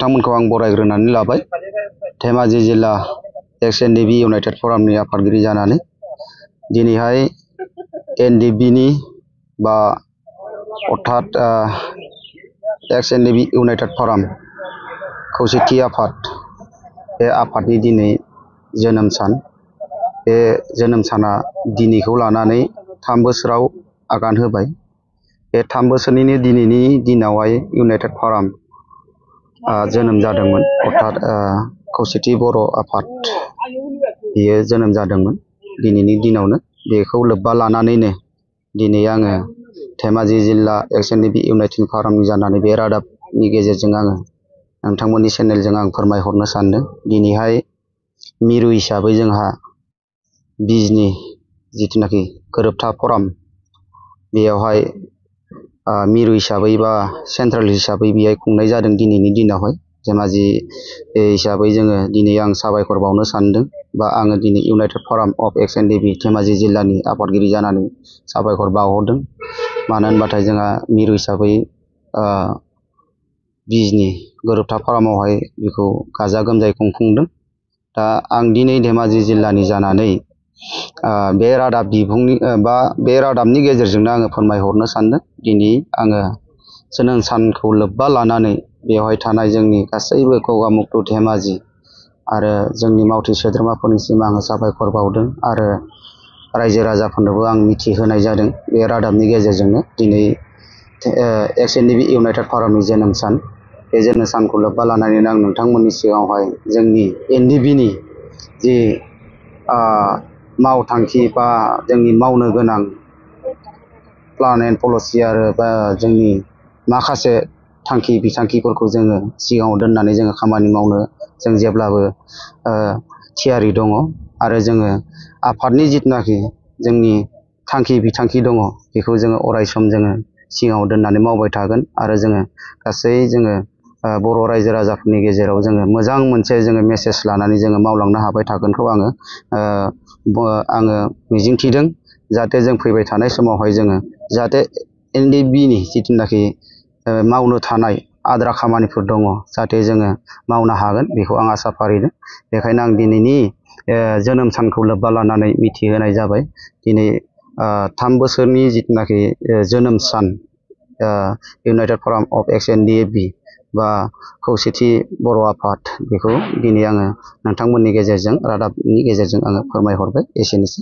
नोंथांमोनखौ आं बरायग्रोनानै लाबाय धेमाजि जिल्ला एक्स-एन-डि-बि इउनाइटेड फरामनि आफादगिरि जानानै दिनैहाय एन-डि-बिनि बा अर्थात एक्स-एन-डि-बि इउनाइटेड फराम खौसेथि आफाद बे आफादनि दिनै जोनोम सान। बे जोनोम साना दिनैखौ लानानै 3 बोसोराव आगान होबाय। बे 3 बोसोरनिनो दिनैनि दिनावहाय इउनाइटेड फराम जोनोम जादोंमोन, अर्थात खौसेथि बर' आफाद बेयो जोनोम जादोंमोन दिनैनि दिनावनो। बेखौ लोब्बा लानानैनो दिनै आङो धेमाजि जिल्ला एक्स-एन-डि-बि इउनाइटेड फरामनि जानानै बे रादाबनि गेजेरजों आङो नोंथांमोननि चेनेलजों आं फोरमायहरनो सानदों। दिनैहाय मिरु हिसाबै जोंहा बिजनि जिथुनाखि गोरोबथा फराम, बेयावहाय मिरु हिसाबै बा सेन्ट्रेल हिसाबै बेहाय खुंनाय जादों दिनैनि दिनावहाय। धेमाजि हिसाबै जोङो दिनै आं साबायखर बावनो सानदों, बा आङो दिनै इउनाइटेड फराम अफ एक्स-एन-डि-बि धेमाजि जिल्लानि आफादगिरि जानानै साबायखर बावहरदों। मानो होनबाथाय जोंहा मिरु हिसाबै बिजनि गोरोबथा फरामावहाय बेखौ गाजा गोमजायै खुंफुंदों। दा आं दिनै धेमाजि जिल्लानि जानानै बे रादाब बिबुंनि बा बे रादाबनि गेजेरजोंनो आङो फोरमायहरनो सानदों। दिनै आङो जोनोम सानखौ लोब्बा लानानै बेवहाय थानाय जोंनि गासैबो गगामुगथु धेमाजि आरो जोंनि मावथि सोद्रोमाफोरनिसिम आङो साबायखर बावदों, आरो रायजो राजाफोरनोबो आं मिथिहोनाय जादों बे रादाबनि गेजेरजोंनो। दिनै एक्स-एन-डि-बि इउनाइटेड फरामनि जोनोम सान, बे जोनोम सानखौ लोब्बा लानानैनो आं नोंथांमोननि सिगाङावहाय जोंनि एन-डि-बिनि जि मावथांखि बा जोंनि मावनो गोनां प्लान एन्ड पलिसि आरो बा जोंनि माखासे थांखि बिथांखिफोरखौ जोङो सिगाङाव दोननानै जोङो खामानि मावनो जों जेब्लाबो थियारि दङ, आरो जोङो आफादनि जिथुनाखि जोंनि थांखि बिथांखि दङ बेखौ जोङो अरायसम जोङो सिगाङाव दोननानै मावबाय थागोन। आरो जोङो गासै जोङो बर' रायजो राजाफोरनि गेजेराव जोङो मोजां मोनसे जोङो मेसेज लानानै जोङो मावलांनो हाबाय थागोनखौ आङो मिजिंथिदों। जाहाथे जों फैबाय थानाय समावहाय जोङो जाहाथे एन-डि-बिनि जिथुनाखि मावनो थानाय आद्रा खामानिफोर दङ जाहाथे जोङो मावनो हागोन, बेखौ आं आसा फारिदों। बेखायनो आं दिनैनि जोनोम सानखौ लोब्बा लानानै मिथिहोनाय जाबाय। दिनै 3 बोसोरनि जिथुनाखि जोनोम सान इउनाइटेड फराम अफ एक्स-एन-डि-बि बा खौसेथि बर' आफाद, बेखौ दिनै आङो नोंथांमोननि गेजेरजों रादाबनि गेजेरजों आङो फोरमायहरबाय। एसेनोसै।